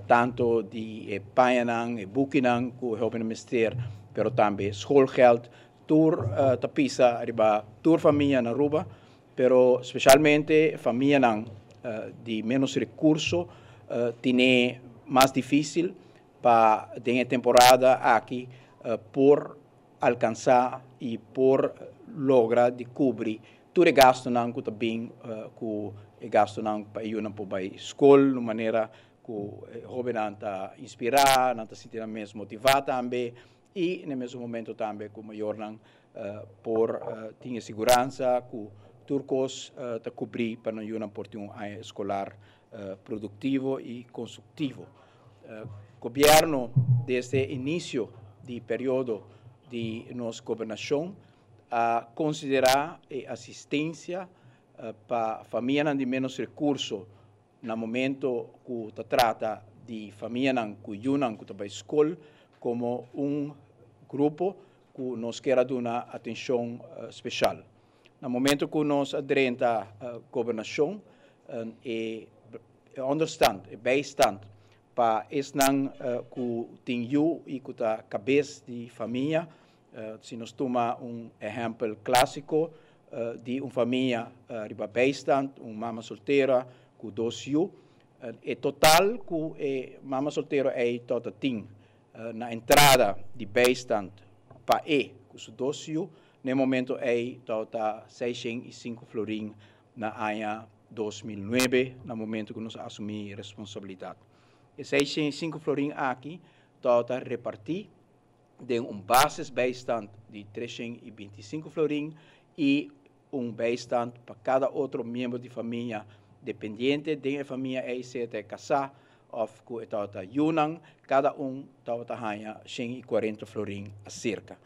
tanto de Payanang e Bukinang, que helpen minister, pero também schoolgeld, tour tapisa, arriba, tour família na Aruba, pero especialmente família de menos recursos, tiene mais difícil para a temporada aqui por alcançar e por lograr de cobrir todo o gasto que também o gasto para ir para a escola de maneira que o jovem está inspirar, está se sentir mais motivado também e no mesmo momento também que o maior por ter segurança que turcos está cobrir para não ir por um ano escolar produtivo e construtivo. O governo desde o início do período de nossa governação a considerar a assistência para famílias de menos recursos no momento que se trata de famílias que estão para a escola como grupo que nos quer dar atenção especial. No momento que nós aderemos à governação, understand, bijstand, para esse que tem e que está cabeça de família, se nós tomamos exemplo clássico de família riba bijstand, mama solteira com 2 filhos, total que mama solteira toda tem na entrada de bijstand para com os 2 filhos, no momento toda 605 florim na ano 2009, no momento que nós assumimos responsabilidade. E 605 florim aqui toda repartir de basis bijstand de 325 florim e bijstand para cada outro membro de família dependente da família se é casar ou que está junang, cada está ganha 140 florim a cerca.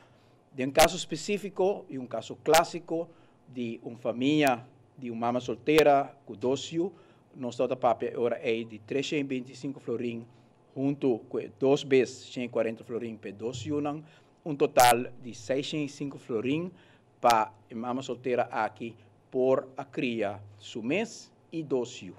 De caso específico e caso clássico de família de mama solteira com 2 filhos, nós toda papel agora de 325 florim junto com 2 vezes 140 florim para 2 junang, total de 605 florim para a mama solteira aqui por a criar seu mês e 2 filhos.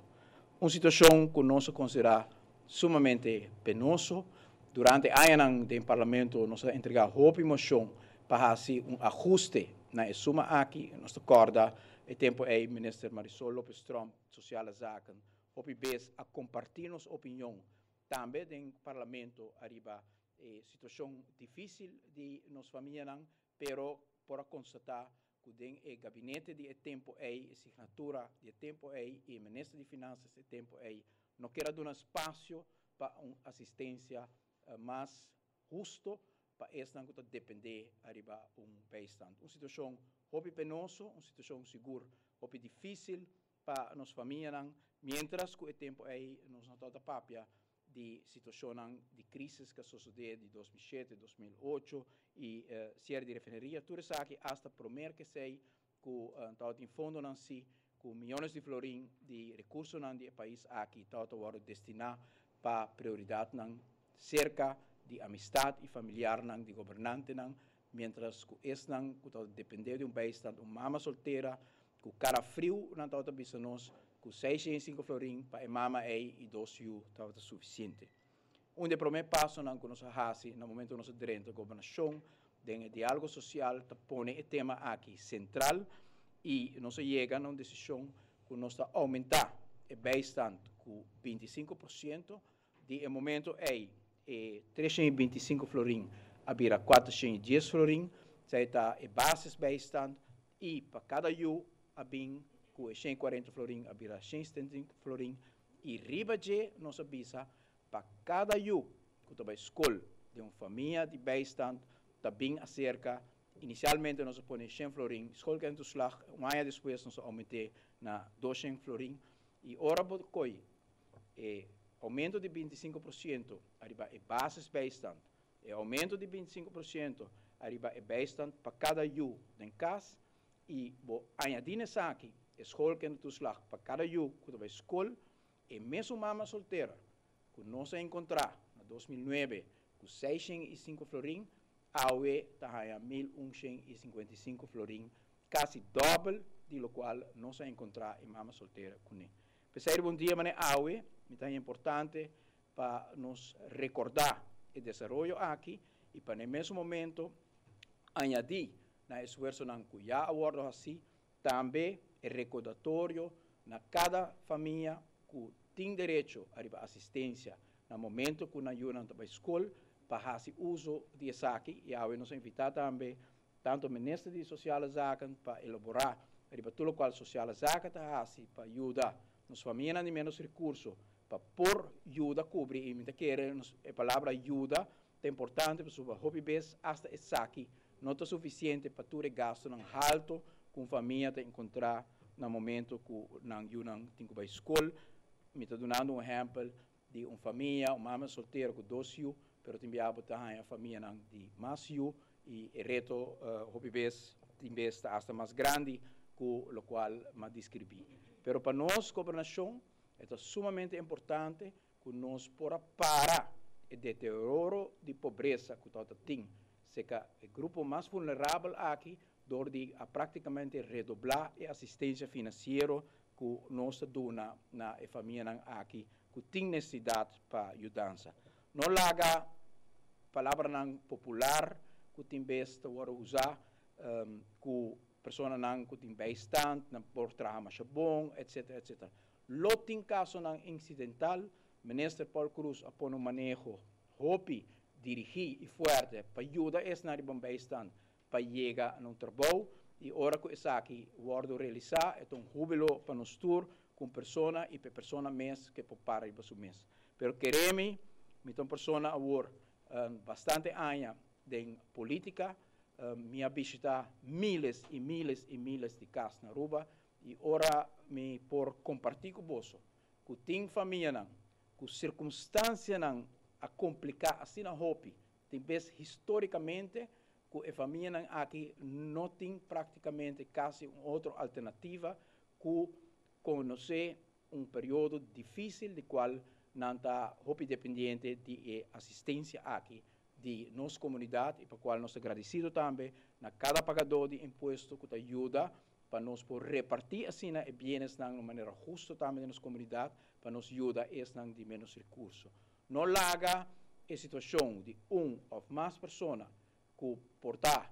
Uma situação que nós consideramos sumamente penoso. Durante a ano do parlamento, nós entregamos uma moção para fazer ajuste na suma aqui. Nós acorda o tempo o ministro Marisol Lopes Trump, Social Zaken, vez a compartilhar nossa opinião também no parlamento arriba situação difícil de nossa família, pero por constatar que o gabinete de tempo assinatura de tempo e o ministro de Finanças de tempo não quer dar espaço para uma assistência mais justo para esse que depender arriba bijstand. Uma situação muito penosa, uma situação segura, muito difícil para nossa família, mientras que o tempo nos não toda papia de situação de crise que sucedeu de 2007, 2008 e série de refineria, tudo isso aqui hasta prometer que sei que em fundo não se com milhões de florim de recursos no país aqui está destinado para prioridade cerca de amistade e familiar de governante mientras que esse que depende de bijstand, mama solteira, que cara frio não está bisnos, que 605 florim para a mama e 2 filhos está suficiente. Onde primeiro passo que nós fazemos no momento que nós dentro da governação, de diálogo social, põe o tema aqui central e nós chegamos a uma decisão que nós aumentar o bijstand com 25%, de momento 325 florim a vira 410 florim, está a bases bijstand e para cada a bem com 140 florim a vira 175 florim e riba de nossa visa para cada que está escola de uma família de bijstand também acerca inicialmente nós põe 100 florim, escola que nos slag, um ano depois nós aumentei na 200 florim e ora botcoi aumento de 25% arriba a bases bijstand, aumento de 25% arriba a bijstand para cada em casa e añadir nessa aqui escola que nos slag para cada que está escola e mesmo mama solteira que nós encontrar na 2009 com 605 florim aue está a 1.155 florim, quase dobro de lo qual nós encontrar em mama solteira com ele. Pensei bom dia, mas aue, é importante para nos recordar o desenvolvimento aqui e para no mesmo momento añadir na esforço na cuya abordo assim também é recordatório na cada família que tem direito a assistência no momento que na ajuda para a escola para fazer uso de aqui e a nos invitar também tanto o Ministério de Sociais Zaken para elaborar tudo o qual social zaken para ajudar as famílias de menos recursos para por ajuda cobrir e muita querer a palavra ajuda é importante para o hobby base hasta esse aqui não é suficiente para tu gasto não alto com a família te encontrar no momento que não tem que ir à escola me está dando um exemplo de uma família uma mãe solteira com 2 filhos pero também a família de mais filhos e o reto hobby base também está hasta mais grande que o qual me descrevi. Pero para nós, governação, é sumamente importante que nós possa parar o deterioro de pobreza que nós temos. Seja o grupo mais vulnerável aqui, dor de praticamente redobrar a assistência financeira que nós damos na família aqui, que tem necessidade para ajudança. Não larga palavra popular que tem besta usar, que pessoa não que tem bastante, não por trabalhar mais bom, etc, etc. Loting caso não incidental, Ministro Paul Cruz após um manejo hopi, dirigir e forte para ajudar esse na bom bastante para chegar no trabalho e hora que isso aqui vou realizar é júbilo para nós tour com pessoa e para pessoa mês que para para o mês. Pero queremos, então pessoa agora bastante anos de política, minha visita miles e miles e miles de casas na Aruba e ora me por compartilhar com você que tem família não, que circunstâncias não a complicar assim na Hopi, tem vez historicamente que a família aqui não tem praticamente quase uma outra alternativa que conhecer período difícil de qual não está Hopi dependente de assistência aqui de nossa comunidade e para a qual nós agradecidos também na cada pagador de imposto que ajuda para nós por repartir assim os bens de uma maneira justa também na nossa comunidade para nos ajudar a de menos recursos. Não larga a situação de ou mais pessoas que portar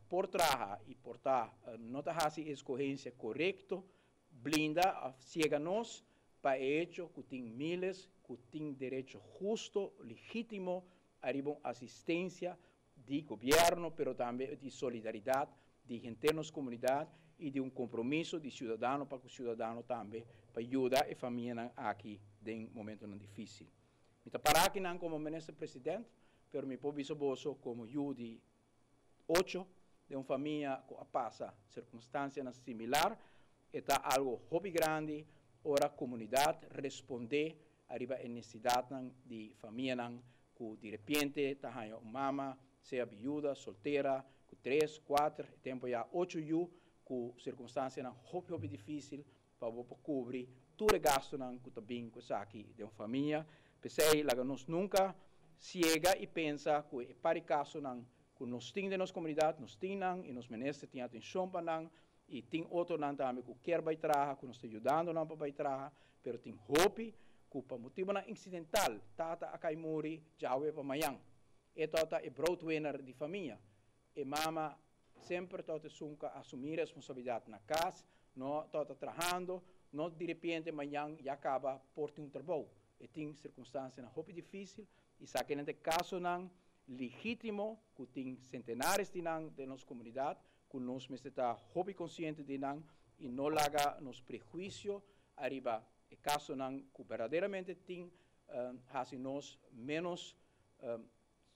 por trabalhar e portar não ter a escolha correta, blinda, cega nós para hecho que tem miles que tem direito justo, legítimo arriba assistência de governo, pero também de solidariedade de gente nas comunidades e de compromisso de cidadão para que o cidadão também para ajudar a família aqui em momento difícil. Me parar aqui não como ministro presidente, pero me posso boso como eu de 8 de uma família que passa circunstâncias similar, está algo hobby grande, ora a comunidade responder arriba a necessidade de família que de repente está uma mama, seja viúva, solteira, com 3, 4, tempo já 8 anos, com circunstâncias hobby difícil para cobrir todo o gasto que também com aqui de uma família. Pensei, lá nós nunca chega e pensa que para caso que nós temos na nossa comunidade, nós temos e nos ministros têm atenção para e tem outro também que quer trabalhar, que nos está ajudando para trabalhar, mas tem hobby que por motivo incidental, tata acai muri, já é para amanhã. E tata é breadwinner de família. E mama sempre tata sunca assumir responsabilidade na casa, não tata trabalhando, não de repente amanhã já acaba por ter trabalho. E tem circunstâncias hobby difícil, e sabe nesse caso não legítimo, que tem centenares de nossa comunidade, que nós está hobby consciente de não e não larga nos prejuízos arriba. E caso não que verdadeiramente tem nós menos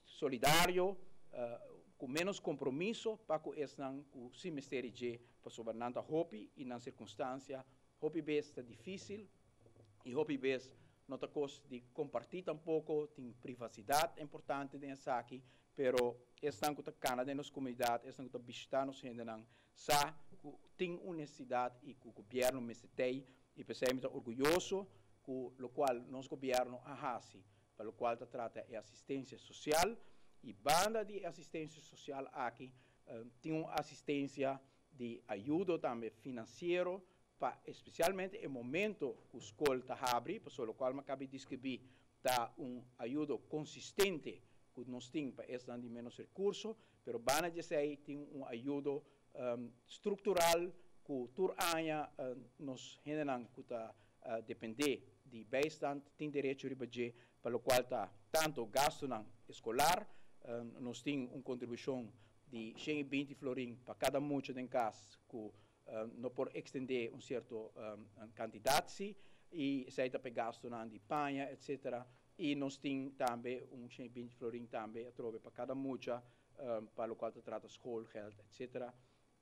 solidário, com menos compromisso para que esse não se mistério de para sobrenanta hobby e na circunstância hobby besta difícil e hobby best não está coisa de compartilhar tampouco tem privacidade importante dentro aqui, pero esse não que está cana dentro da comunidade, esse não que está visitar nos gente não sabe que tem uma necessidade e que o governo me tem e pensei muito orgulhoso com o qual nosso governo ahasi, para o qual trata de assistência social e banda de assistência social aqui tem uma assistência de ajuda também financeiro para especialmente no momento que a escola está abre, para o qual me acabei de descrever dá ajuda consistente que nós temos para esses de menos recursos, mas bana dizer tem ajuda estrutural que tur aña nos generam que depender de bijstand, tem direito a budget, para o qual tanto gasto escolar, nós temos contribuição de 120 florim para cada mucho em casa, que não pode estender certo quantidade, e sai para gasto de panha, etc. E nós temos também 120 florim também, para cada mucha, para o qual trata escola, health, etc.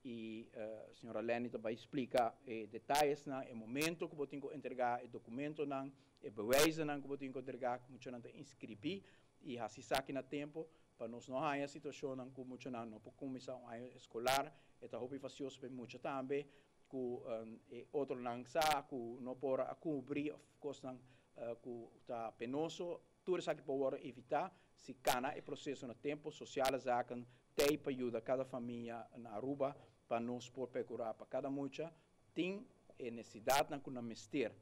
E a senhora Lenny também explica detalhes, o momento que você tem que entregar o documento, o bewijs que você tem que entregar, como você tem que inscrever, e assim saque no tempo, para nós não haver a situação como você não pode começar a escolar, e está muito fácil para muito também, que outro não sabe, que não pode cobrir, coisas que está penoso, tudo isso que pode evitar, se cana o processo no tempo, social, zaken, tem para ajudar cada família na Aruba, para nós por procurar para cada mucha, tem necessidade na kuna mister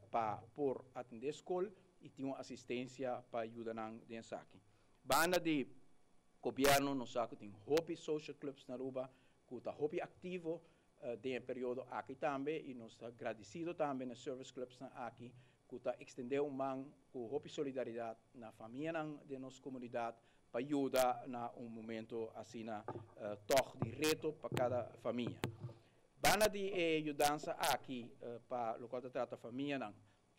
para por atender a escola e tem uma assistência para ajudar nessa aqui. Banda de governo nos saco tem hobby social clubs na Aruba, que está hobby ativo de período aqui também e nós agradecido também nos service clubs aqui que está estendendo com hobby solidariedade na família de nossa comunidade para ajudar na momento assim toch de reto para cada família. Bana de ajudança aqui para o qual trata a família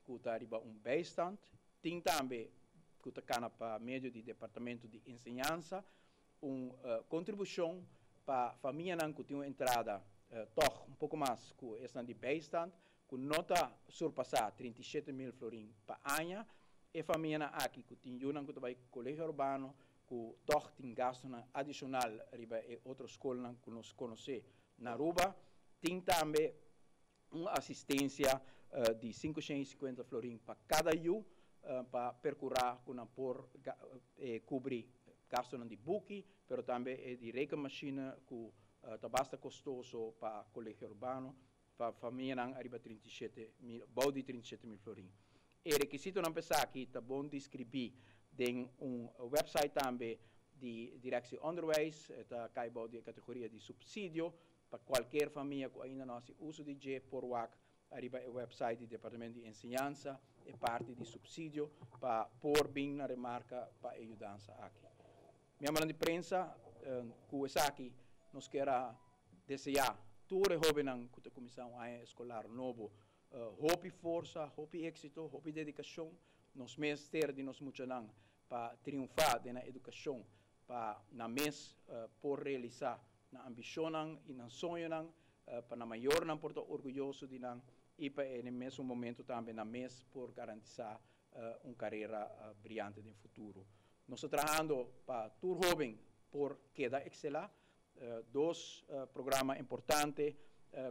que está riba bijstand, tem também que está para meio do departamento de ensinança contribuição para a família que tem uma entrada toch pouco mais que essa de bijstand, que nota surpassar 37 mil florim para ano, e a família aqui que tem que vai colégio urbano, que toch tem gasto adicional riba e outra escola que nós conhecemos na Aruba, tem também uma assistência de 550 florim para cada ano, para percorrer por cobrir gasto de book, mas também de rekenmachine que basta custoso para colégio urbano, para a família arriba 37 mil, bom de 37 mil florim. E requisito não pensar que está bom descrever em website também de direção underways, está caibo de categoria de subsídio para qualquer família que ainda não se usa de G por WAC, arriba o website do Departamento de Ensinança e parte de subsídio para pôr bem na remarca para ajudança aqui. Minha mãe de prensa, que está aqui, nos quer desejar todo jovem que está começando a escolar novo, hope força, hope êxito, hope dedicação, nos mestres de nos muchanan para triunfar na educação, para na mês por realizar na ambição e na sonho para na maior não portar orgulhoso de e para no mesmo momento também na mês por garantir uma carreira brilhante no futuro. Nós estamos trabalhando para todo jovem por queda excelar, dois programas importantes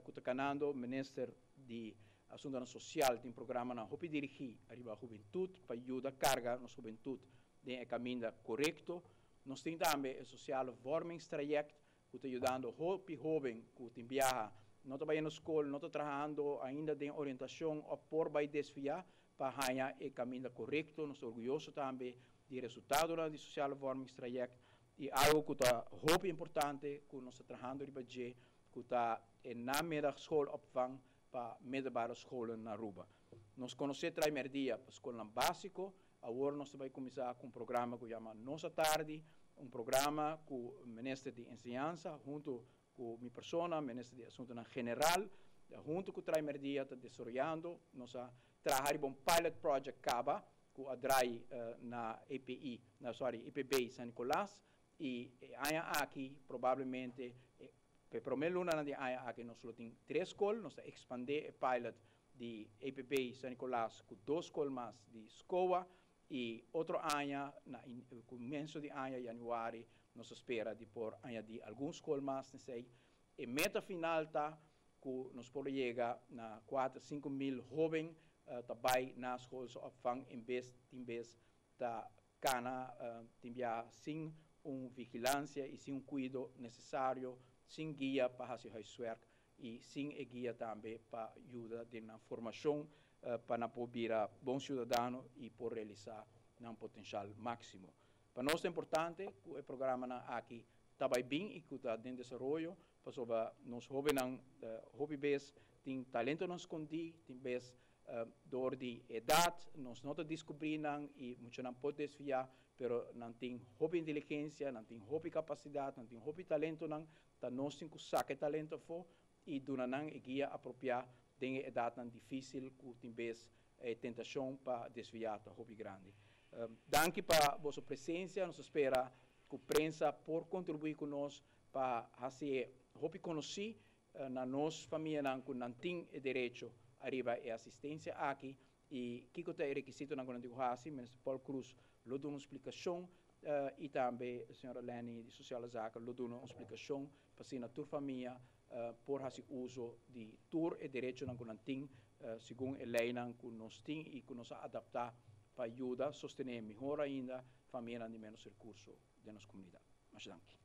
que está ganhando o Ministério de Assuntos Social tem programa na Hopi dirigir arriba a juventude para ajudar a carga na juventude de caminho correto. Nós temos também o Social Warming Project que está ajudando o Hopi jovem que tem viaja, não está na escola, não está trabalhando ainda em orientação ou por vai desviar para ganhar o caminho correto. Nós estamos orgulhosos também do resultado do Social Warming Project e algo que está Hopi importante que nós estamos trabalhando arriba que está na middagschool opvang para middelbare scholen na Aruba. Nós conhecemos o primeiro dia para a escola básica, agora nós vamos começar com um programa que chama Nossa Tarde, um programa com o Ministério de Ensinança, junto com minha pessoa, o Ministério de Assuntos General, junto com o primeiro dia está desenvolvendo, nós trabalhamos um pilot project CABA, que atrai na EPI, EPB San Nicolás, e aqui provavelmente para primeiro ano de aqui nós temos 3 escolas, nós expandir o pilot de EPB San Nicolás com 2 escolas mais de escola e outro ano, no começo de ano, janeiro, nós espera de por añadir algumas escolas mais, e meta final está que nós podemos chegar a 4 a 5 mil jovens também nas escolas opvang em vez da cana sem vigilância e sem cuidado necessário, sem guia para fazer o suerte e sem guia também para ajudar na formação para poder a bom cidadão e por realizar um potencial máximo. Para nós é importante que o programa aqui também bem e que está em desenvolvimento, para nós jovens tem talento não escondido, tem vez dor de idade, nós não descobrimos e muitos não podem desviar, mas não tem hobby inteligência, não tem hobby capacidade, não tem hobby talento, não, nós temos que sacar talento fora e donar a guia apropriada tem idade não difícil, que tem vez tentação para desviar o hobby grande. Danke para a vossa presença, nós espera que a prensa por contribuir conosco para fazer hobby conhecer na nossa família que não tem direito a arriba e assistência aqui e que é requisito na Conantigo Hasi, o ministro Paulo Cruz lhe deu uma explicação e também a senhora Leni de Social Zaca lhe deu uma explicação para si na tua família por fazer uso de tur e direito na Conantigo segundo a lei que nós temos e que nós adaptar para ajudar a sostener melhor ainda a família de menos recursos da nossa comunidade. Mas danke.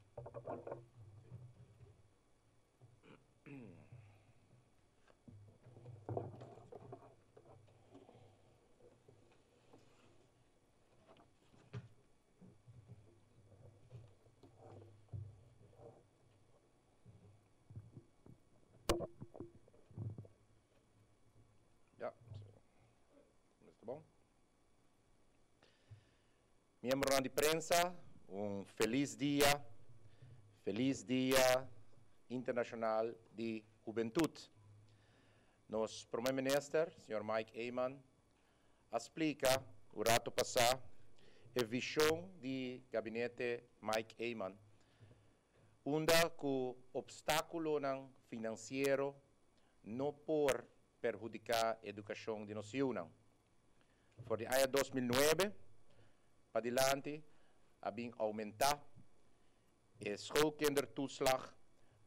Ja, está bom? Membro de prensa, feliz dia internacional de juventude. Nosso primeiro-ministro, Sr. Mike Eyman, explica o rato passado a visão do gabinete Mike Eyman, onde o obstáculo financeiro não por perjudicar a educação de nossa união. For de ano 2009 para diante, a bem aumentar a schoolkindertoeslag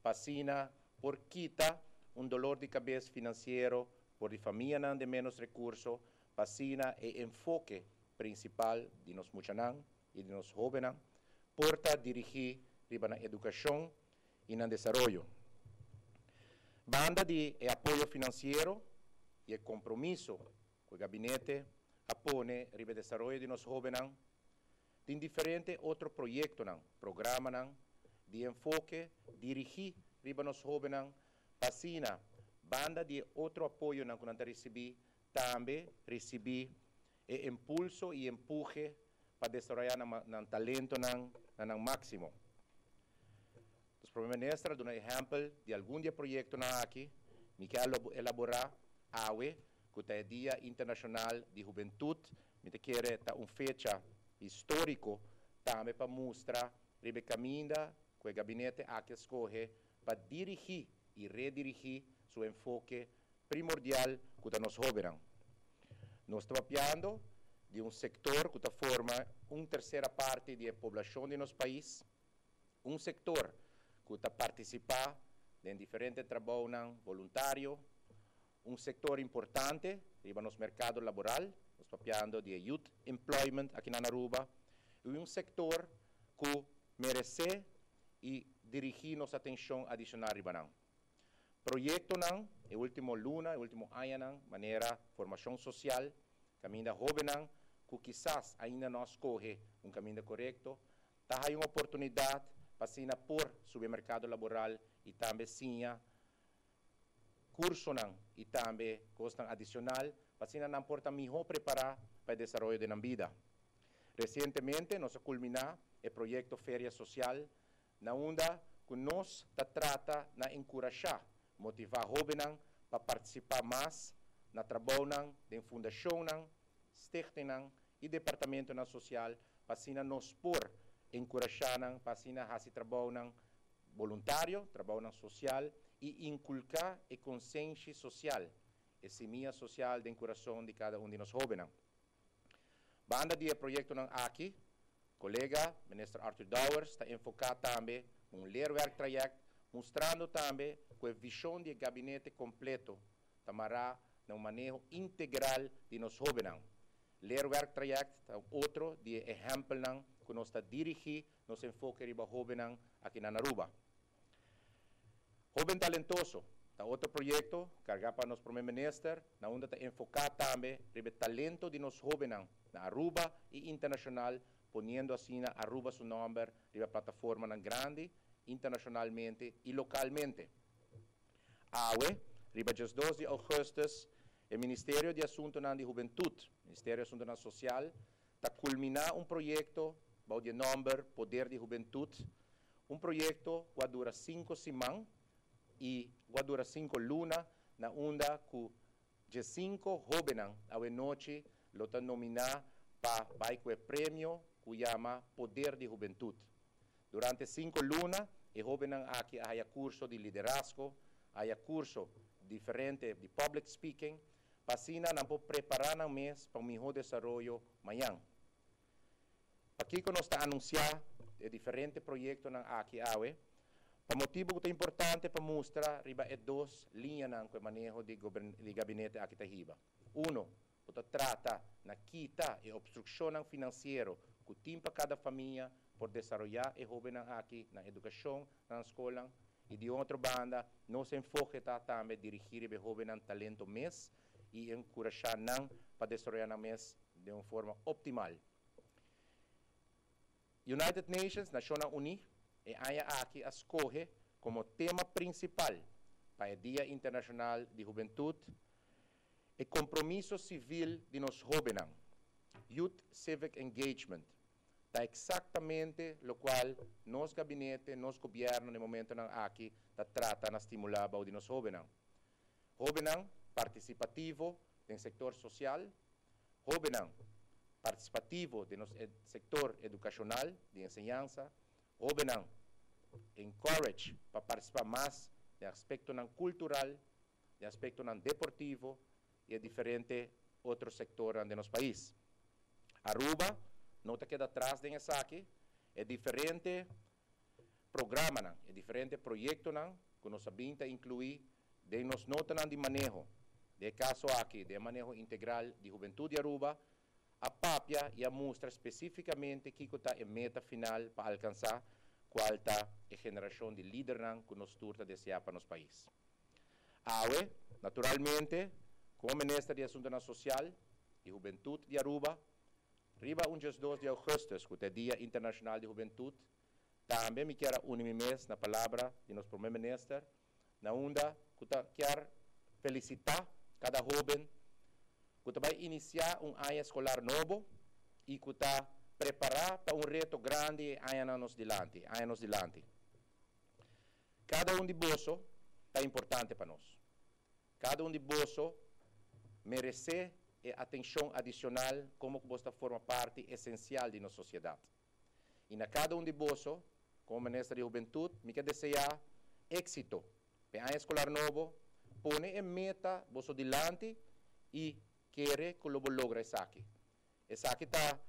para por quitar dolor de cabeça financeiro por de família de menos recursos, para o enfoque principal de nos muchanan e de nos jovens, porta dirigir na educação e no desenvolvimento. Banda de apoio financeiro e compromisso com o gabinete apone ribe desenvolvimento de nos jovens, tem diferentes outros projetos, programas de enfoque dirigir ribe nos jovens, para banda de outro apoio que nós recebemos, também receber impulso e empuje para desenvolver o talento no máximo. Os primeiro-ministros dão exemplo de algum projeto aqui, que quer elaborar que é o Dia Internacional de Juventude, que quer fecha histórico também para mostrar o caminho que o gabinete aqui escolhe para dirigir e redirigir seu enfoque primordial que nós jovens. Nós estamos trabalhando de setor que forma uma terceira parte da população de nosso país, setor que participa em diferentes trabalhos voluntários, setor importante no nosso mercado laboral, nós estamos trabalhando de youth employment aqui na Aruba, e setor que merece e dirigir nossa atenção adicional ribanang. Projeto e último luna, último ano, maneira formação social, caminho da jovem, que quizás ainda não escolhe caminho correto, está aí uma oportunidade para por supermercado laboral e também sim curso e também custo adicional para não porta melhor preparar para o desenvolvimento da vida. Recentemente nós culminar o projeto Feria Social, na onda que nós trata de encorajar, motivar jovens para participar mais na trabalho da fundação, stichting e departamento social, para nós por encorajar para fazer trabalho voluntário, trabalho social e inculcar a consciência social, a semilla social de encoração de cada de nós jovens. Banda de projeto aqui, colega, ministro Arthur Dowers, está enfocado também lerwerk traject, mostrando também que a visão de gabinete completo tamará no manejo integral de nós jovens. Lerwerk traject é outro de exemplo que nós está dirigir nos enfoque de jovens aqui na Aruba. Jovem talentoso, Tá outro projeto, carga para nos primeiro ministro, na onde está enfocar também o talento de nos jovens na Aruba e internacional, ponendo assim na Aruba seu nome na plataforma grande, internacionalmente e localmente. Riba dia 2 de agosto, o Ministério de Assuntos de Juventude, Ministério de Assuntos Social, está culminar projeto com o nome Poder de Juventude, projeto que dura 5 semanas e que dura 5 lunas, na onda que 5 jovens a noite lo estão nominar para o prêmio que chama Poder de Juventude. Durante 5 lunas, os jovens aqui há curso de liderazgo, há curso diferente de public speaking, para assim não preparar no mês para um melhor desenvolvimento amanhã. Aqui que nós está anunciar diferentes projetos aqui para motivo que é importante para mostrar riba duas linhas que manejo de gabinete aqui riba. Que trata na quita e obstrução financeira que tem para cada família por desenvolver e jovem aqui na educação, na escola. E de outra banda, nos enfoque também dirigir o jovem talento mês e encorajar para desenvolver o mês de uma forma optimal. United Nations, Nações Unidas, e aqui escolhe como tema principal para o Dia Internacional de Juventude o compromisso civil de nos jovens, Youth Civic Engagement. Está exatamente o qual nos gabinete, nos governo, no momento aqui, trata de estimular o de nos jovens. Jovens participativo no setor social, jovens participativo no setor educacional, de enseñanza, jovens encourage para participar mais do aspecto cultural, do aspecto deportivo e diferentes outros setores de nosso país. Aruba não está queda atrás dessa aqui, é diferente programa, é diferente projeto que nós sabemos incluir de nos notas de manejo, de caso aqui, de manejo integral de juventude de Aruba, a papia e a mostra especificamente que está a meta final para alcançar qual está a geração de líderes que nós turta desejar para nosso país. Naturalmente, como Ministro de Assuntos Social e Juventude de Aruba, riba 2 de agosto, que é o Dia Internacional de Juventude, também me quero unir mês na palavra de nosso primeiro ministro, na onda que quero felicitar cada jovem que vai iniciar ano escolar novo e que está preparado para reto grande anos dilante. Cada de bolso está importante para nós. Cada de bolso merece atenção adicional como que você forma parte essencial de nossa sociedade. E na cada de bolso, como Ministro de Juventude, me quero desejar êxito para ano escolar novo, pone em meta bolso dilante e quer que lo logre isso aqui. Isso aqui está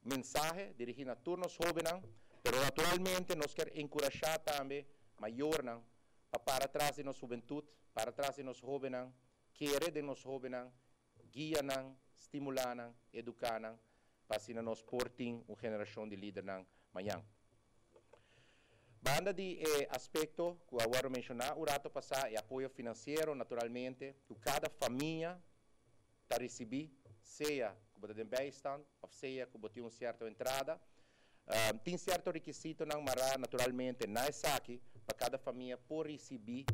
mensagem dirigido a todos os jovens, mas naturalmente nós queremos encorajar também maior para trás de nossa juventude, para trás de nossa jovens, querer de nossa jovens, guiar, estimular, educar, para assim nós portem uma geração de líderes amanhã. Banda de aspecto que eu agora mencionar, o rato passar é apoio financeiro, naturalmente, que cada família está recebendo, seja que você tem bem-estar, ou seja que você tem certa entrada. Tem certo requisito, naturalmente, na aqui, para cada família por receber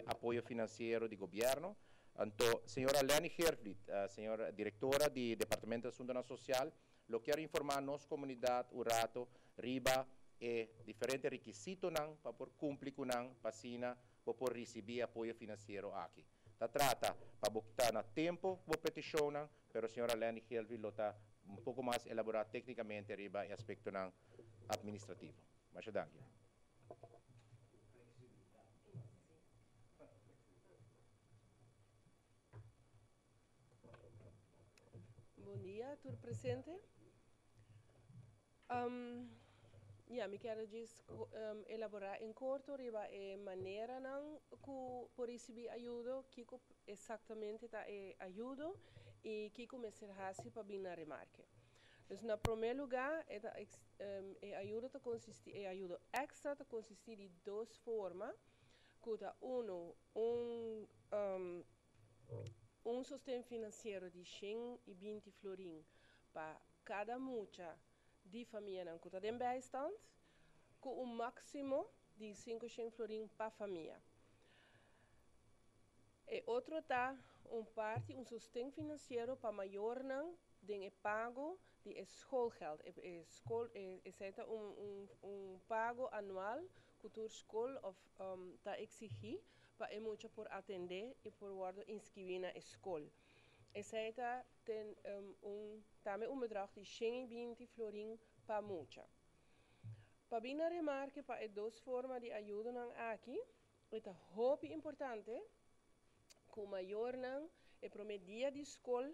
apoio financeiro do governo. Então, senhora Leni Herflit, senhora diretora do Departamento de Assuntos Social, eu quero informar a nossa comunidade, o rato, riba, diferentes requisitos para cumprir com para por receber apoio financeiro aqui. Trata para botar no tempo a petição, mas a senhora Leni Herflit está pouco mais elaborado tecnicamente riba e aspecto administrativo. Mas danke. Bom dia, tudo presente? Me quero elaborar em curto riba a maneira que por receber ajuda, que exatamente está ajuda e que começar a para vir na remarque. Então, no primeiro lugar, a ajuda extra consiste de duas formas. Kuta um sustento financeiro de 120 florim para cada mucha de família na kuta den bijstand, com um máximo de 500 florim para família. E outro tá parte sustento financeiro para maior não den pago de schoolgeld. É pago anual que a escola tá exigir para muito por atender e por worden inscrever na escola. Essa tem também bedrag de 120 florim para mucha. Para bem na remarque para duas formas de ajuda aqui, é muito importante que o maior não é promedia de escola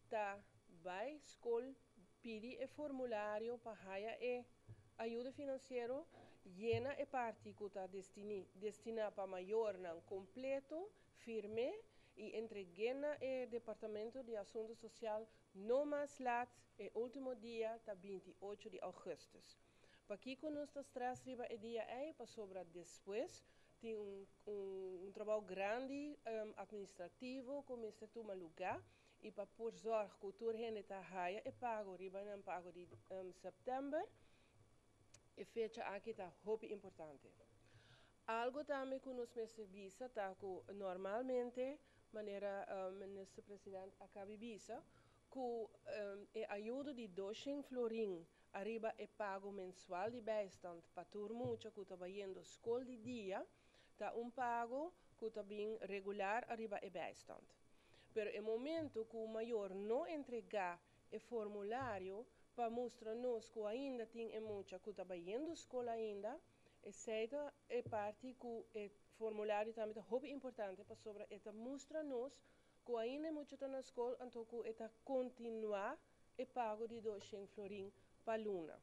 tá vai escola pedir o formulário para ganhar ajuda financeira llena e parte que está destinada para maior não completo, firme e entregue na Departamento de Assuntos Social no mais lat o último dia tá 28 de agosto. Para que nós estamos riba o dia aí para sobrar depois tem trabalho grande administrativo que começa a tomar lugar e para por zorg que o gente está ganha e pago riba não pago de setembro e fecha aqui está muito importante. Algo também que nos visa tá que normalmente maneira ministro presidente acaba visa que ajuda de 200 florim arriba e pago mensual de bijstand para turma que está trabalhando escola de dia tá pago que está bem regular arriba e bijstand. Pero no momento que o maior não entregar o formulário para mostrar-nos que ainda tem muita que está trabalhando escola ainda, essa é parte que o formulário também é muito importante para sobre mostrar-nos que ainda muito está na escola, então que está continuar o pago de 200 florim para luna.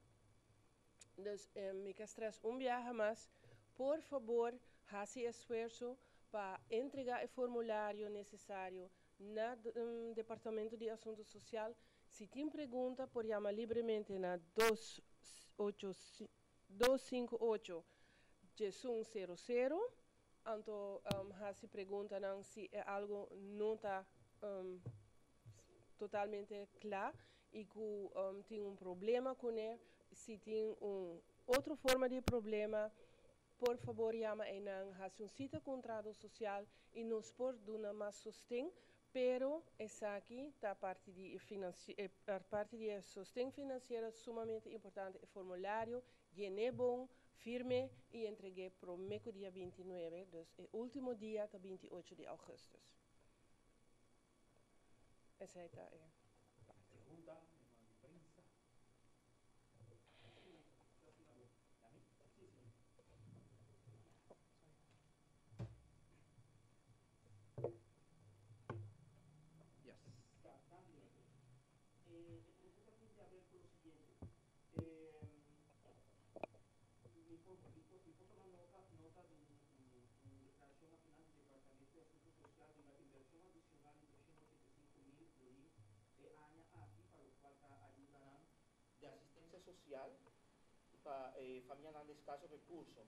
Então, me stress viaje mais, por favor, faça esforço para entregar o formulário necessário no Departamento de Assuntos Social. Se tem pergunta, pode chamar livremente na 258-100. Então, se pergunta se é algo não está totalmente claro e que tem problema com ele. Se tem outra forma de problema, por favor, chama e não faça cita com o contrato social e nos pode dar mais sustento. Pero essa aqui a parte de sustento financeiro sumamente importante. O formulário é bom, firme e entreguei para o dia 29, então o último dia está 28 de agosto. Essa é a parte. De assistência social para família de escasso recurso.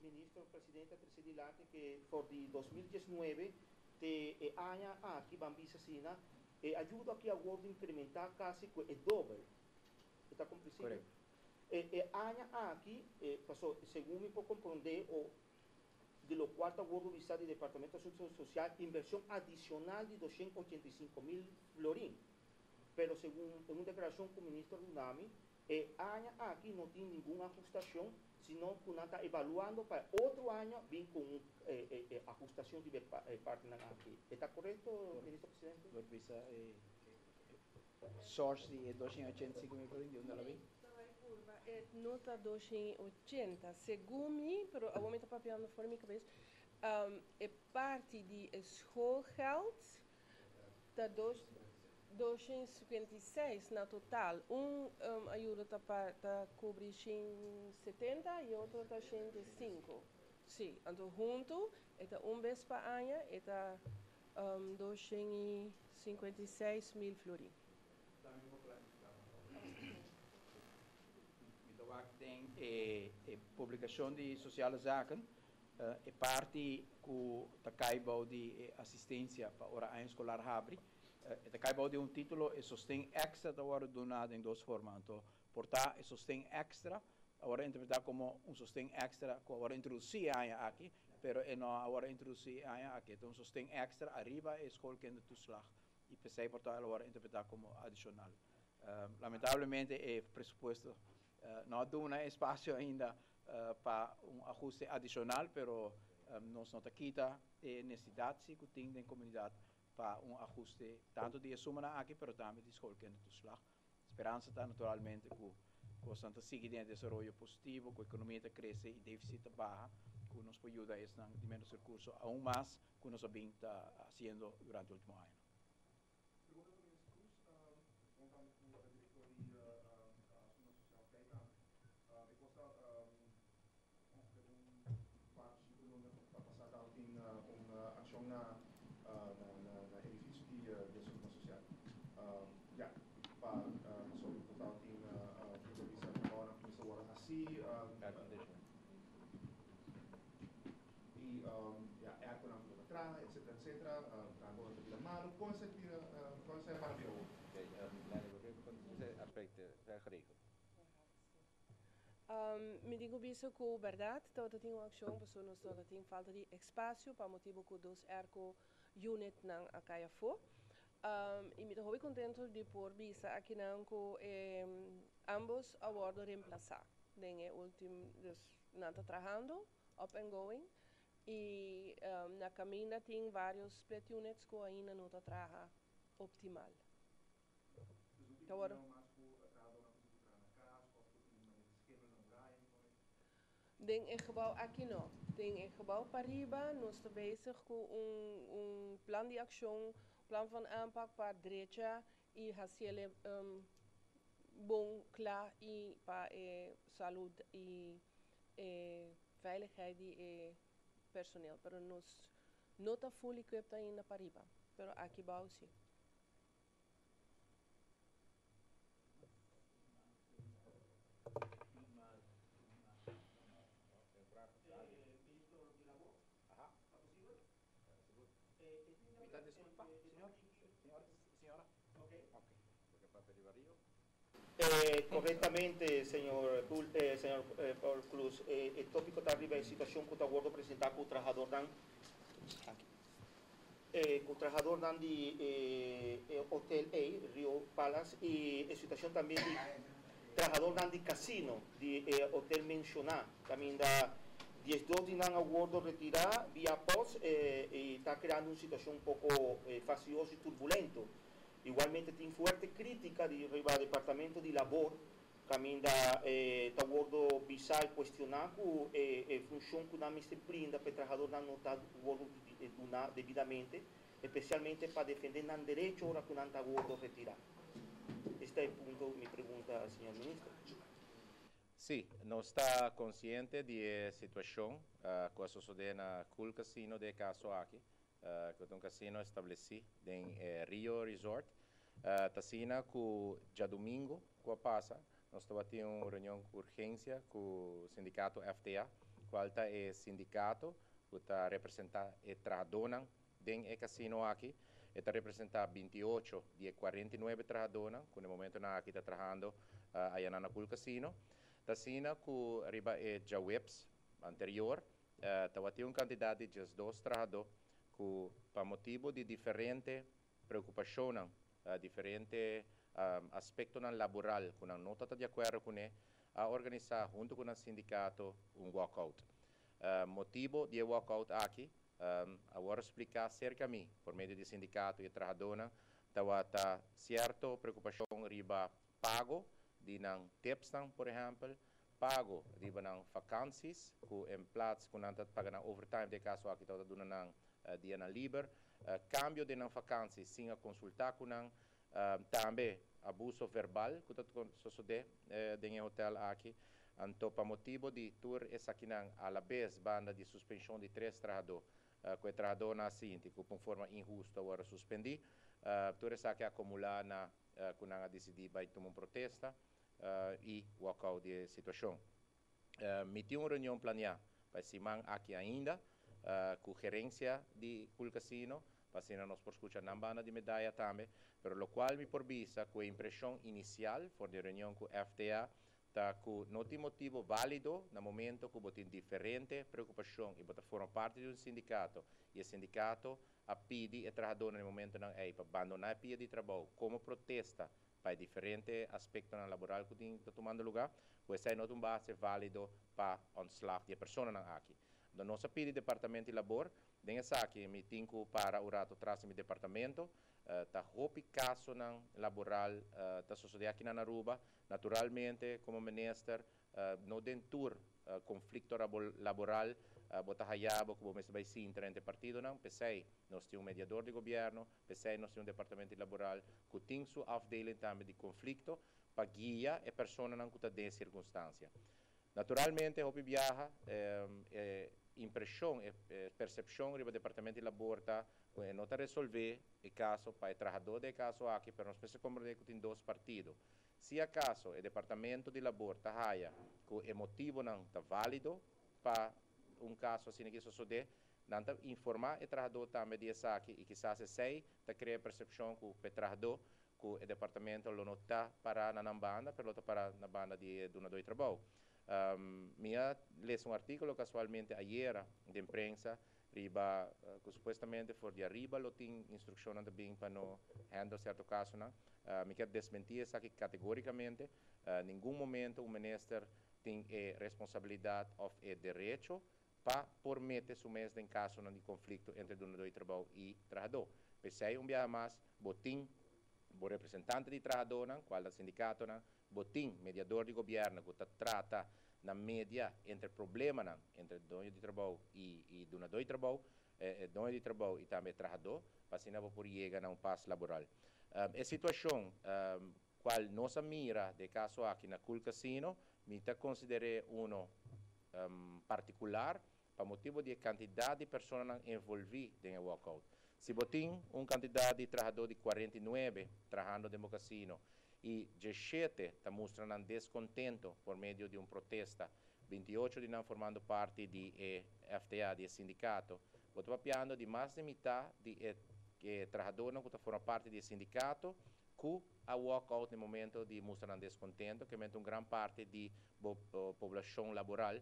Ministro, presidente, presidente, que por de 2019 te aña aqui bambisa sina ajuda aqui a Word incrementar quase o dobro. Está compreensível? Aña aqui passou, segundo me pode compreender, de lo cuarto Word visa do Departamento de Assuntos Social, inversão adicional de 285.000 florim. Pero segundo uma declaração com o ministro Lunami, aqui não tem nenhuma ajustação, senão que não está avaliando para outro ano vir com ajustação de parte aqui. Está correto, ministro presidente? Por visa source de 285.000 florim, de onde ela vem? Nota 280, segundo, pero ao momento está papel fora minha cabeça, é parte de schoolgeld, está 256 na total. Ajuda está cobre 70 e outro está 105. Sim, então junto, está vez para ano, está 256.000 florim. Terwijl de publicação de sociale zaken é parte que tacaibau de assistência para hora escolar habri. Tacaibau de título e sostém extra da hora donado em duas formas. Então, portar e sostém extra, agora interpretar como sostém extra que agora introduzir aqui, pero não agora introduzir aqui. Então, sostém extra arriba é escola que tu slag e pensei portar agora interpretar como adicional. Lamentavelmente, o presupuesto não dá espaço ainda para ajuste adicional, pero nós não quita a necessidade que tem na comunidade para ajuste tanto de suma aqui, pero também de escola que tu slag. Esperança está naturalmente que o Santa siga em desenvolvimento positivo, que a economia cresce e déficit baixa, que nos pode ajudar a de menos recursos, aún mais que nós bem está fazendo durante o último ano. Me digo isso com verdade, todo tem uma ação, porque nós todo tem falta de espaço, para motivo que dos unit não acaia for. E me estou muito contente de por visa aqui não que ambos abordos reemplazar. Den último, não está trabalhando, up and going, e na caminho tem vários split units que ainda não está trabalhando optimal. Den het gebouw aqui não. Den het gebouw Pariba, nós estamos bezig com plan de ação, plan van aanpak para direita e fazer bom, klaar e para saúde e veiligheid e personeel. Pero nós não está fully equipped ainda Pariba, pero aqui bouw sim. Corretamente, señor Paul Cruz, el tópico está arriba de situación que está guardo presentar con el trabajador dan de Hotel A, Rio Palace, y la situación también de trabajador dan de casino, de Hotel Mencionar, también da 10-2 de aguardo retirar vía post y está creando una situación un poco faciosa y turbulenta. Igualmente tiene fuerte crítica del Departamento de Labor, que está guardo visar cuestionar la función que una se brinda para el trabajador no está debidamente, especialmente para defender el derecho ahora que no está guardo retirar. Este es el punto de mi pregunta, señor ministro. Sí, no está consciente de la situación que sucede en el casino de caso aquí, que es un casino establecido en Rio Resort. Tasina que já domingo que passa, nós estamos tendo uma reunião de urgência com o sindicato FTA, qual é o sindicato que está representando o trabalhador dentro do casino aqui, está representando 28 de 49 trabalhadores, que no momento aqui está trabalhando aí no casino. Tasina que arriba já webs anterior, estava tendo uma quantidade de 2 trabalhadores que, por motivo de diferente preocupação, diferente aspecto laboral, que não está de acordo com ele, a organizar junto com o sindicato walkout. Motivo de walkout aqui, agora explicar cerca a mim, por meio do sindicato e trabalhadora, está certa preocupação riba pago de não tepstan, por exemplo, pago riba não vacancies, que em plaats que não está pagando overtime de caso aqui está dando não dia na liber, cambio de não vacancies, sim a consultar com não também abuso verbal que sucede em hotel aqui, então para motivo de tour essa aqui não a la vez banda de suspensão de 3 trabalhadores, que o trabalhador na seguinte que por forma injusta agora suspendi, tour essa aqui acumular na que não decidir vai tomar protesta, e walkout de situação. Me tinha uma reunião planeada para semana aqui ainda, com gerência de Casino, para ser nós por escutar na banda de medalha também, pero lo qual me porvisa com a impressão inicial, for de reunião com FTA, tá com não tem motivo válido no momento que botem diferente preocupação e botar forma parte de um sindicato e o sindicato a pedir e trabalhador no momento não é para abandonar a pia de trabalho como protesta para diferentes aspectos laboral que está tomando lugar, pois é não um base válido para ontslag de pessoa não aqui. Da nossa pedi departamento de labor, den aqui me tinco para o rato atrás do departamento, tá hopi caso não laboral tá sociedade aqui na Aruba, naturalmente como minister no dentur conflito laboral bota hayabo como mes vai sim entre partido não, pensei nós temos um mediador de governo, pensei nós temos um departamento laboral que tem sua afdeling também de conflito para guiar a pessoa não que está em circunstância. Naturalmente, hopi viaja impressão e percepção do departamento de labor não está resolver o caso para o trabalhador do caso aqui, mas nós precisamos compreender que tem dois partidos. Se acaso o departamento de labor está raia, que o motivo não está válido para caso assim que suceder, não está informar o trabalhador também disso aqui e quizás se sei, está criar percepção que o trabalhador, que o departamento não está para na banda, mas está para na banda de donador de trabalho. Minha li um artigo casualmente ayer de imprensa riba que supostamente for de arriba lo tem instrução também para não handle certo caso não me quer desmentir isso aqui categoricamente nenhum momento o ministro tem responsabilidade ou direito para permitir sumes em caso de conflito entre donador de trabalho e trabalhador. Pensei dia mais botim o representante de trabalhador, qual é o sindicato, botim mediador de governo que trata na média entre problema entre dono de trabalho e donador de trabalho, dono de trabalho e também trabalhador, para assim não por chegar a passo laboral. A situação qual nossa mira de caso aqui na Casino, me está considerando particular para motivo de quantidade de pessoas envolvidas em walkout. Se botem quantidade de trabalhador de 49 trabalhando no Casino e 17 está mostrando descontento por meio de protesta, 28 de não formando parte de FTA, de sindicato, estou papiando de mais de metade de trabalhadores que formam parte do sindicato, que a walkout no momento de mostrar descontento, que é uma grande parte da população laboral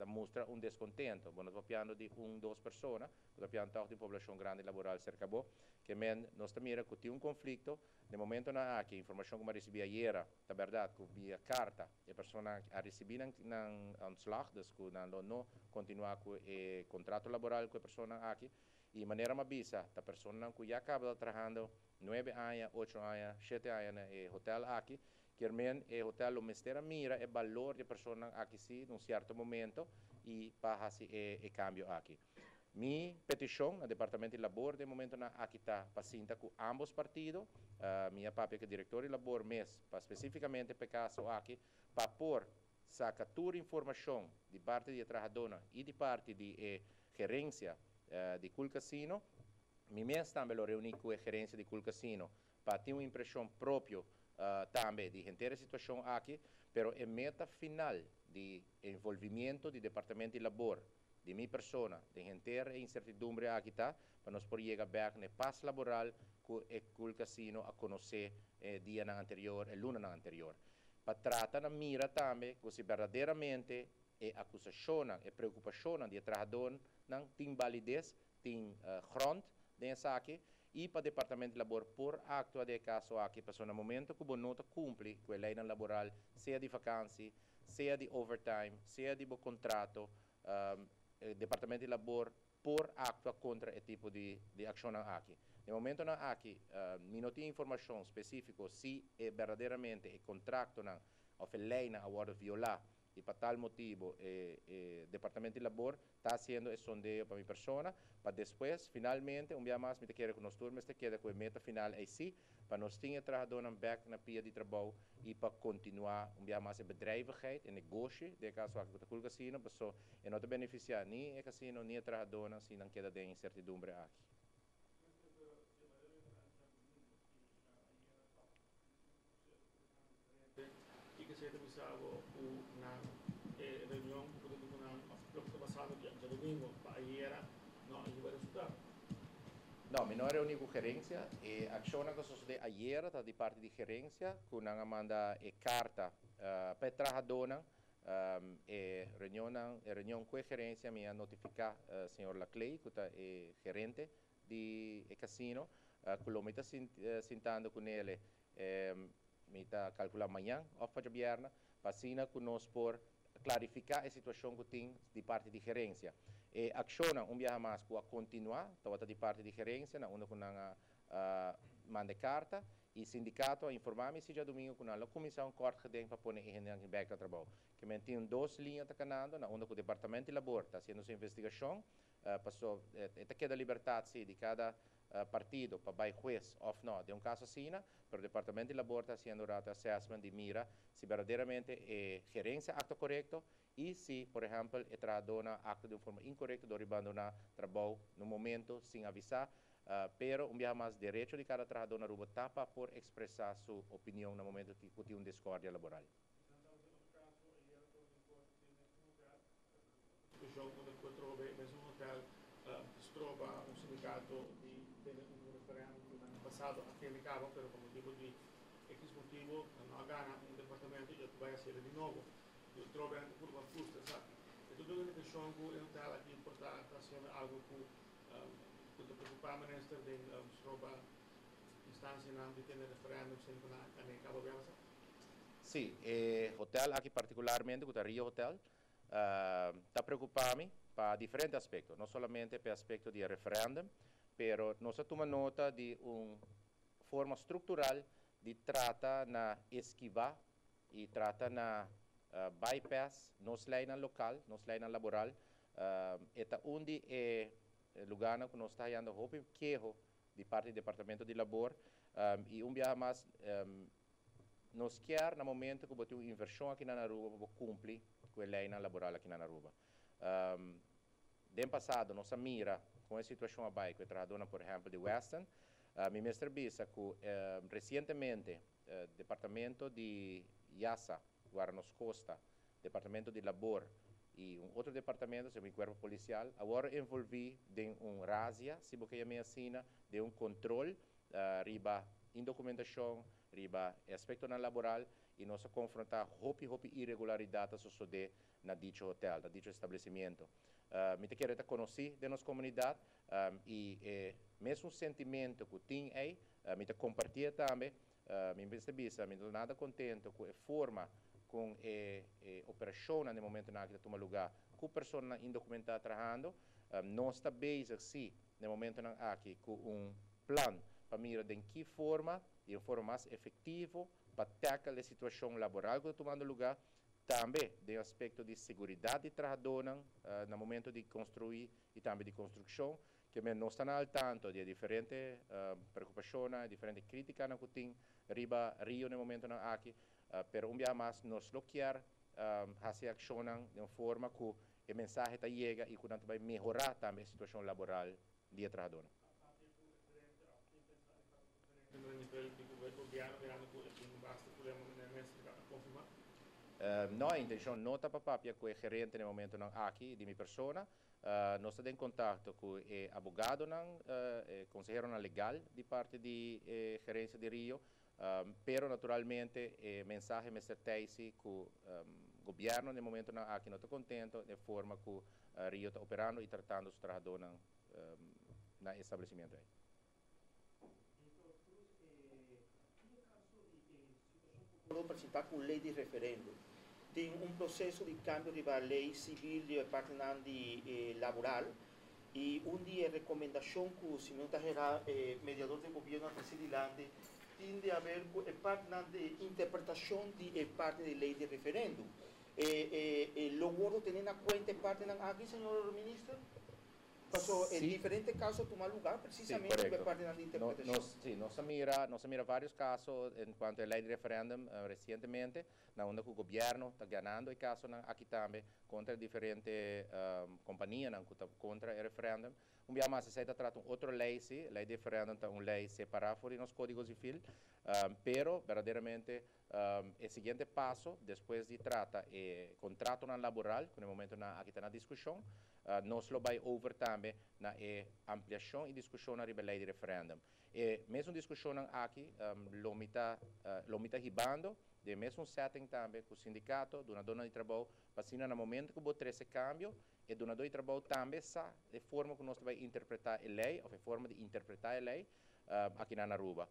mostra descontento. Nós estamos falando de 2 pessoas, estamos falando de população grande laboral cerca de que nós também que tem conflito, no momento na que a informação que eu recebi ayer, é verdade, que via carta, a pessoa a receber um slag, que não continuar com o contrato laboral com a pessoa aqui, e de maneira mais bisa, a pessoa que já acaba trabalhando 9 anos, 8 anos, 7 anos no hotel aqui, que o hotel o mistera mira o valor de pessoa aqui sim, num certo momento, e para o cambio aqui. Minha petição ao Departamento de Labor, de momento, aqui está paciente com ambos partidos, minha papi que é diretor de labor, mas especificamente para caso aqui, para pôr saca toda a informação de parte de trabalhadora e de parte de gerência de Casino, me mesmo também lo reuni com a gerência de Casino, para ter uma impressão própria também de inteira situação aqui, pero a meta final de envolvimento do Departamento de Labor, de minha pessoa, de inteira incertidumbre aqui está, para nós poder chegar back na paz laboral que o Casino a conhecer dia anterior, luna anterior. Para tratar na mira também, que se verdadeiramente a acusação e preocupação de trabalhador não tem validez, tem grond dessa aqui, e para o Departamento de Labor por actuar de caso aqui, para no momento que o nota cumpre com a lei laboral, seja de vacância, seja de overtime, seja de contrato, o Departamento de Labor por actuar contra esse tipo de ação aqui. No momento aqui, não tem informação específica se verdadeiramente o contrato ou a lei agora violar, e para tal motivo o Departamento de Labor está fazendo esse sondeio para minha pessoa, para depois, finalmente, dia mais, me quero que nós turmas queda com a meta final é sim, para nós ter trabalhador back na pia de trabalho e para continuar, dia mais, a bedrijvigheid, a negócio, de caso aqui com o Casino, para só, e não beneficiar nem o Casino, nem a trabalhadora, se não queda de incertidumbre aqui. 17 bisabo na reunião política na passado dia domingo para era não vai resultar. Não, mas não era a única gerência. A ação que sucedeu ayer da parte de gerência, que nós manda carta para trabalhadores, reunião com a gerência, me notificar o senhor Laclay, que é gerente de casino, que eu me está sentando com ele, me está calculando amanhã, ou para viernes, para assim conosco por clarificar a situação que tem de parte de gerência. E acciona dia mais para continuar, de parte de gerência, onde manda carta, e sindicato informar-me se já domingo com a comissão corta para pôr em back de trabalho. Que tem 2 linhas de canal, onde o departamento de labor está fazendo sua investigação, passou a liberdade de cada partido para vai juez ou não, de caso assim, pero o departamento de labor está fazendo o assessment de mira se verdadeiramente é gerência acto correto e se, por exemplo, é trabalhador acto de forma incorreta, do abandonar trabalho no momento sem avisar, pero dia mais direito de cada trabalhador na rua tapa por expressar sua opinião no momento que tem discórdia laboral. O jogo quando eu trouxe mesmo hotel trova sindicato di un referendum no ano passado aqui em Cabo, pero por motivo de X motivo não ganha departamento e vai ser de novo. Eu trovo uma curva justa, sabe? E tudo que questão que eu tenho aqui importante é algo que te preocupa minister de trova instância não de ter referendum sempre na Cabo Verde. Sim, hotel aqui particularmente, o Rio Hotel, está preocupado para diferentes aspectos, não somente para o aspecto de referendum, pero nós tomamos nota de uma forma estrutural de tratar na esquivar e tratar na bypass nos leis local, nos leis laboral, eta onde é lugar que nós está indo roupa queijo de parte do departamento de labor e dia mais nos quer no momento que botou inversão aqui na Aruba para cumprir com a lei laboral aqui na Aruba. No passado, nós mira com a situação abaixo, que trabalhador, por exemplo, de Western, me mestre bisa que recentemente o departamento de Yasa, Guaranos Costa, departamento de labor e outro departamento, o corpo policial, agora envolvi em razia, se você me assina, de controle, riba indocumentação, riba aspecto laboral e nós confrontar hopi irregularidades suceder na dicho hotel, na dicho estabelecimento. Me te quero conhecer de nossa comunidade e mesmo sentimento que tem aí, me te compartilha também, me percebisa, me estou nada contente com a forma com a operação no momento na que toma lugar, com a pessoa indocumentada trabalhando, nós está bem assim, no momento na aqui com plano para mirar de que forma, de forma mais efetiva, para atacar a situação laboral que está tomando lugar, também de aspecto de segurança de trabalhador no momento de construir e também de construção, que não estão ao tanto de diferentes preocupações, diferentes críticas que tem riba Rio no momento aqui, pero dia mais nós bloquear fazer ação de uma forma que a mensagem chega e que vai melhorar também a situação laboral do trabalhador. Não, a intenção não está para papia com o gerente no momento aqui de minha pessoa. Nós estamos em contato com o advogado, conselheiro legal de parte de gerência de Rio, pero naturalmente a mensagem me certeza que o governo no momento aqui não está contente da forma que o Rio está operando e tratando os trabalhadores no estabelecimento. Vou apresentar com lei de referendo. Tem processo de cambio de lei civil de parte de laboral e dia recomendação que o senhor geral mediador de governo presidente tem de haver parte de interpretação de parte de lei de referendo. Logo tendo em conta parte aqui, senhor ministro? Passou em diferentes casos tomar lugar precisamente por parte da interpretação. Nós mira vários casos em quanto à lei de referendum recentemente, onde o governo está ganhando o caso aqui também contra diferentes companhias que estão contra o referendum, mas se trata outra lei, lei de referendum, uma lei separada fora nos códigos civil, pero verdadeiramente o seguinte passo, depois de tratar o contrato laboral, que no momento aqui está na discussão, nós lo vai over também na ampliação e discussão na lei de referendum. E mesmo discussão aqui, lo mita ribando, de mesmo setting também com o sindicato, dona dona de trabalho, para no momento que botar esse cambio, e dona dona de trabalho também sabe a forma que nós vamos interpretar a lei, ou a forma de interpretar a lei aqui na Aruba.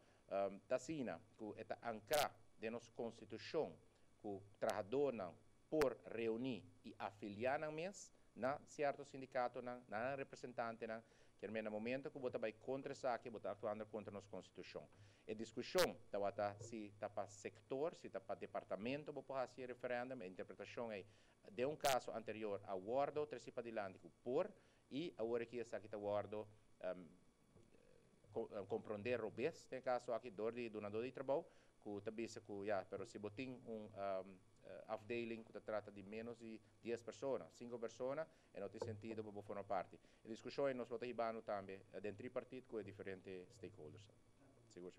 Tassina, que está ancrado de nossa Constituição, que o trabalhador por reunir e afiliar na mês, na certo sindicato, na representante, que no momento que você vai contra isso aqui, você está atuando contra a nossa Constituição. A discussão se está para sector, se está para departamento, você pode fazer referendum, a interpretação é de caso anterior a guardo, três para adiante, por, e agora que está aqui a guardo, compreender o bem, tem caso aqui, donador de trabalho, que também se pero se você tem afdeling que trata de menos de 10 pessoas, 5 pessoas, e não tem sentido para formar parte. A discussão nós vamos também dentro do partido com diferentes stakeholders. Seguro.